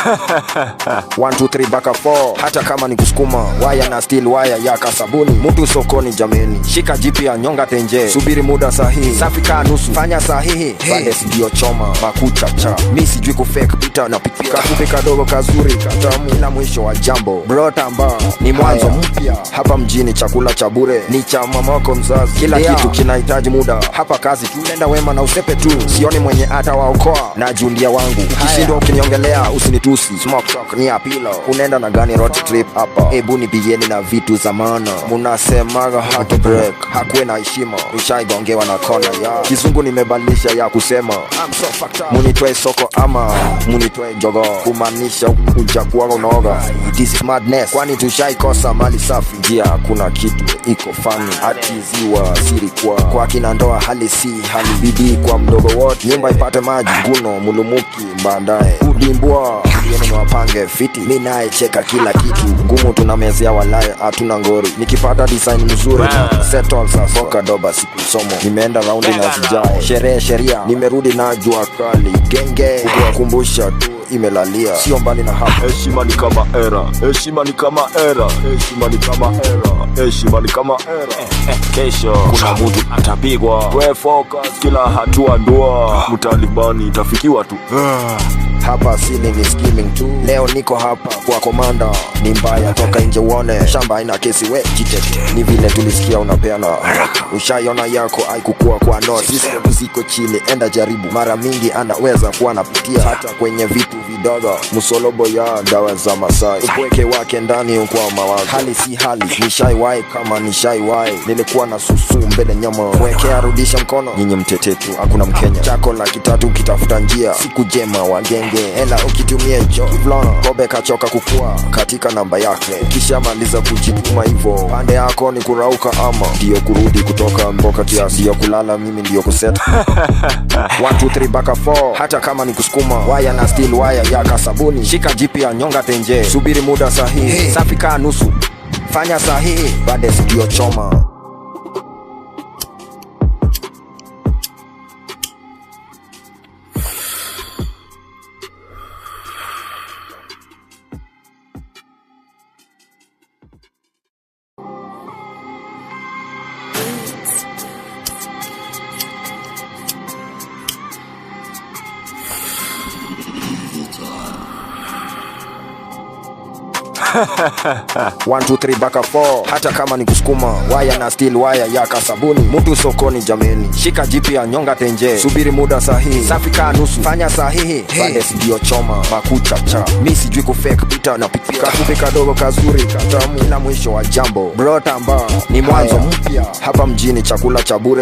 1 2 3 baka 4 hata kama ni kusukuma waya na steel waya ya kasabuni. Mtu sokoni jameni, shika jipya nyonga tenje, subiri muda sahihi, safi ka nusu fanya sahihi. Bande ndio choma makucha cha mimi sijui ku fake pita na pika kupe kadogo kazuri katamu ila mwisho wa jambo bro tamba ni mwanzo mpya hapa mjini. Chakula cha bure ni cha mama wako mzazi, kila kitu kinahitaji muda hapa, kazi tu nenda wema na usepe tu, sioni mwenye hata waokoa na Julia wangu. Ukishindwa ukiniongelea usinitusi, smoke talk ni apilo, unaenda na gani road trip hapa? Hebu nipigieni na vitu za maana, munasemaga heart break hakuwe na heshima, ushaigongewa na kona ya kizungu. Nimebadilisha ya kusema munitoe soko ama munitoe jogo, kumaanisha ujakuwa unaoga. This is madness, kwani tushaikosa mali safi. Njia kuna kitu iko fani, ati ziwa siri kwa kina ndoa, hali si hali bidii kwa mdogo wote, nyumba ipate maji guno mulumuki baadaye udimbwa yene wapange fiti. Mimi naye cheka kila kitu ngumu, tunamezea walaya hatuna ngori. Nikipata design mzuri settle sasa soka doba siku somo, nimeenda raundi na zijae sherehe sheria, nimerudi na jua kali genge kukumbusha tu imelalia, sio mbali na hapa. Heshima ni kama era, heshima ni kama era, heshima ni kama era, heshima ni kama era. Kesho kuna mtu atapigwa, we focus kila hatua ndua, mtalibani itafikiwa tu. Hapa sini ni skimming tu, leo niko hapa kwa komanda, ni mbaya toka nje uone, shamba haina kesi we jitete. Ni vile tulisikia unapeana, ushaiona yako haikukua kwa noti, system ziko chini enda jaribu, mara mingi anaweza kuwa napitia hata kwenye vitu vidogo, musolobo ya dawa za Masai, upweke wake ndani kwa mawazo, hali si hali nishaiwai kama nishaiwai, nilikuwa na susu mbele nyama wekea rudisha mkono, nyinyi mtetetu hakuna Mkenya chako la kitatu kitafuta njia, siku jema wagenge hela ukitumia jo vlona kobe kachoka kukua katika namba yake, ukishamaliza kujituma hivyo pande yako ni kurauka ama ndio kurudi kutoka mboka kiasi, ndio kulala mimi ndio kuseta 1 2 3 baka 4 hata kama ni kusukuma waya na steel waya ya kasabuni, shika jipya nyonga tenje, subiri muda sahihi, safi ka nusu fanya sahihi. Bande ndio choma One, two, three, baka 4 hata kama ni kusukuma waya na steel waya ya kasabuni. Mtu sokoni jameni, shika jipya nyonga tenje, subiri muda sahihi, safi ka nusu fanya sahihi. Bande ndio choma makucha cha mimi sijui ku fake pita na pika kupe kadogo kazuri katamu ila mwisho wa jambo bro tamba ni mwanzo mpya hapa mjini. Chakula cha bure